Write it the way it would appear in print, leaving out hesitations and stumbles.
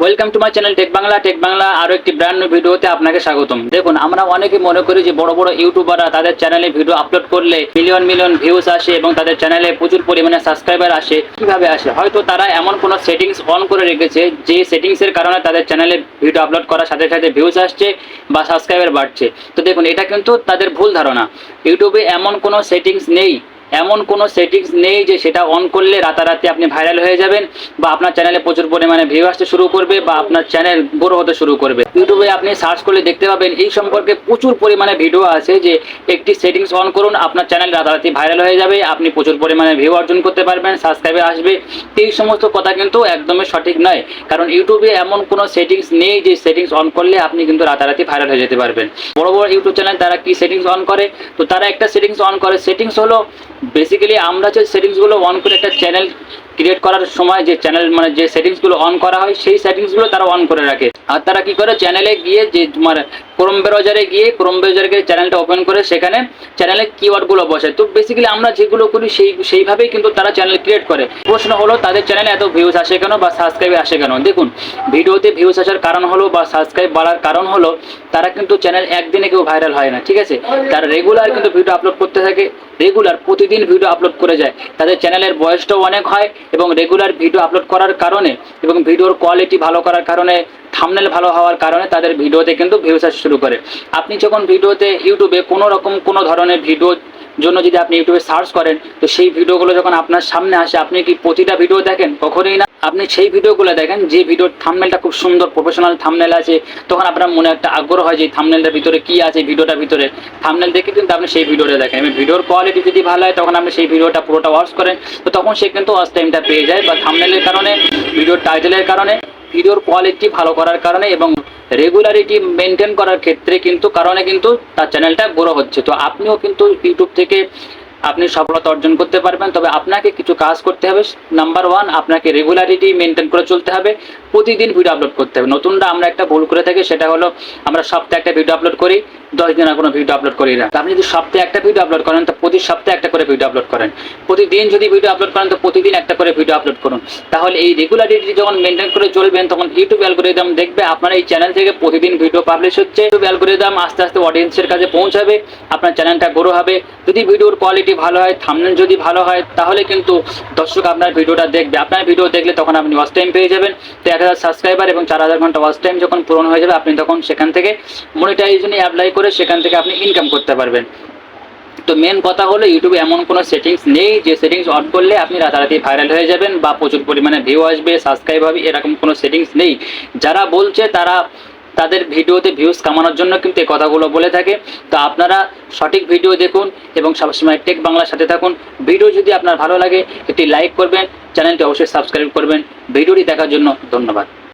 Welcome to my channel tech Bangla আরো একটি brand new ভিডিওতে আপনাকে স্বাগতম। দেখুন, আমরা অনেকে মনে করি যে বড় বড় ইউটিউবাররা তাদের চ্যানেলে ভিডিও আপলোড করলে মিলিয়ন মিলিয়ন ভিউজ আসে এবং তাদের চ্যানেলে প্রচুর পরিমাণে সাবস্ক্রাইবার আসে। কিভাবে আসে? হয়তো তারা এমন কোনো সেটিংস অন করে রেখেছে যে সেটিংসের কারণে তাদের চ্যানেলে ভিডিও আপলোড করার সাথে সাথে ভিউজ আসছে বা সাবস্ক্রাইবার বাড়ছে। তো দেখুন, এটা কিন্তু তাদের ভুল ধারণা। ইউটিউবে এমন কোনো সেটিংস নেই যে সেটা অন করলে রাতারাতি আপনি ভাইরাল হয়ে যাবেন বা আপনার চ্যানেলে প্রচুর পরিমাণে ভিউ আসতে শুরু করবে বা আপনার চ্যানেল বড় হতে শুরু করবে। ইউটিউবে আপনি সার্চ করলে দেখতে পাবেন এই সম্পর্কে প্রচুর পরিমাণে ভিডিও আছে যে একটি সেটিংস অন করুন, আপনার চ্যানেল রাতারাতি ভাইরাল হয়ে যাবে, আপনি প্রচুর পরিমাণে ভিউ অর্জন করতে পারবেন, সাবস্ক্রাইবার আসবে। এই সমস্ত কথা কিন্তু একদমই সঠিক নয়, কারণ ইউটিউবে এমন কোনো সেটিংস নেই যে সেটিংস অন করলে আপনি কিন্তু রাতারাতি ভাইরাল হয়ে যেতে পারবেন। বড় বড় ইউটিউব চ্যানেল তারা কি সেটিংস অন করে? তো তারা একটা সেটিংস অন করে। সেটিংস হলো বেসিক্যালি আমরা যে সেটিংসগুলো অন করে একটা চ্যানেল ক্রিয়েট করার সময় যে যে সেটিংসগুলো অন করা হয় সেই সেটিংসগুলো তারা অন করে রাখে। আর তারা কি করে, চ্যানেলে গিয়ে যে তোমার ক্রোম ব্রাউজারে চ্যানেলটা ওপেন করে সেখানে চ্যানেলের কিওয়ার্ডগুলো বসে। তো বেসিক্যালি আমরা যেগুলো করি সেইভাবেই কিন্তু তারা চ্যানেল ক্রিয়েট করে। প্রশ্ন হলো তাদের চ্যানেলে এত ভিউজ আসে কেন বা সাবস্ক্রাইব আসে কেন? দেখুন, ভিডিওতে ভিউজ আসার কারণ হলো বা সাবস্ক্রাইব বাড়ার কারণ হলো তারা কিন্তু চ্যানেল একদিনে কেউ ভাইরাল হয় না, ঠিক আছে? তারা রেগুলার কিন্তু ভিডিও আপলোড করতে থাকে, রেগুলার প্রতিদিন ভিডিও আপলোড করে যায়। তাদের চ্যানেলের বয়সটাও অনেক হয় এবং রেগুলার ভিডিও আপলোড করার কারণে এবং ভিডিওর কোয়ালিটি ভালো করার কারণে, থাম্বনেল ভালো হওয়ার কারণে তাদের ভিডিওতে কিন্তু ভিউজ আসা শুরু করে। আপনি যখন ভিডিওতে ইউটিউবে কোনো ধরনের ভিডিওর জন্য যদি আপনি ইউটিউবে সার্চ করেন, তো সেই ভিডিওগুলো যখন আপনার সামনে আসে আপনি কি প্রতিটা ভিডিও দেখেন? কখনোই না। আপনি সেই ভিডিওগুলো দেখেন যে ভিডিওর থাম্বনেলটা খুব সুন্দর প্রফেশনাল থাম্বনেল আছে, তখন আপনার মনে একটা আগ্রহ হয় যে থাম্বনেলটার ভিতরে কি আছে, ভিডিওটার ভিতরে। থাম্বনেল দেখে কিন্তু আপনি সেই ভিডিওটা দেখেন এবং ভিডিওর কোয়ালিটি যদি ভালো হয় তখন আপনি সেই ভিডিওটা পুরোটা ওয়াচ করেন। তো তখন সে কিন্তু ওয়াচ টাইমটা পেয়ে যায় বা থাম্বনেলের কারণে, ভিডিওর টাইটেলের কারণে, ভিডিওর কোয়ালিটি ভালো করার কারণে এবং রেগুলারিটি মেনটেন করার ক্ষেত্রে কিন্তু তার চ্যানেলটা বড় হচ্ছে। তো আপনিও কিন্তু ইউটিউব থেকে আপনি সফলতা অর্জন করতে পারবেন, তবে আপনাকে কিছু কাজ করতে হবে। নাম্বার 1, আপনাকে রেগুলারিটি মেনটেন করে চলতে হবে, প্রতিদিন ভিডিও আপলোড করতে হবে। নতুনরা আমরা একটা ভুল করে থাকি, সেটা হলো আমরা সপ্তাহে একটা ভিডিও আপলোড করি, 10 দিন আর কোনো ভিডিও আপলোড করি না। আপনি যদি সপ্তাহে একটা ভিডিও আপলোড করেন তো প্রতি সপ্তাহে একটা করে ভিডিও আপলোড করেন, প্রতিদিন যদি ভিডিও আপলোড করেন তো প্রতিদিন একটা করে ভিডিও আপলোড করুন। তাহলে এই রেগুলারিটি যখন মেনটেন করে চলবেন তখন ইউটিউব অ্যালগরিদম দেখবে আপনার এই চ্যানেল থেকে প্রতিদিন ভিডিও পাবলিশ হচ্ছে। ইউটিউব অ্যালগরিদম আস্তে আস্তে অডিয়েন্সের কাছে পৌঁছাবে, আপনার চ্যানেলটা গ্রো হবে। যদি ভিডিওর কোয়ালিটি ভালো হয়, থাম্বনেল যদি ভালো হয়, তাহলে কিন্তু দর্শক আপনার ভিডিওটা দেখবে। আপনার ভিডিও দেখলে তখন আপনি ওয়াচ টাইম পেয়ে যাবেন। তো 1000 সাবস্ক্রাইবার এবং 4000 ঘন্টা ওয়াচ টাইম যখন পূরণ হয়ে যাবে, আপনি তখন সেখান থেকে মনিটাইজেশনে অ্যাপ্লাই করে সেখান থেকে আপনি ইনকাম করতে পারবেন। তো মেন কথা হলো ইউটিউবে এমন কোনো সেটিংস নেই যে সেটিংস অন করলে আপনি রাতারাতি ভাইরাল হয়ে যাবেন বা প্রচুর পরিমাণে ভিউ আসবে, সাবস্ক্রাইব হবে, এরকম কোনো সেটিংস নেই। যারা বলছে তারা তাদের ভিডিওতে ভিউজ কামানোর জন্য কিন্তু এই কথাগুলো বলে থাকে। তো আপনারা সঠিক ভিডিও দেখুন এবং সবসময় টেক বাংলার সাথে থাকুন। ভিডিও যদি আপনার ভালো লাগে একটি লাইক করবেন, চ্যানেলটি অবশ্যই সাবস্ক্রাইব করবেন। ভিডিওটি দেখার জন্য ধন্যবাদ।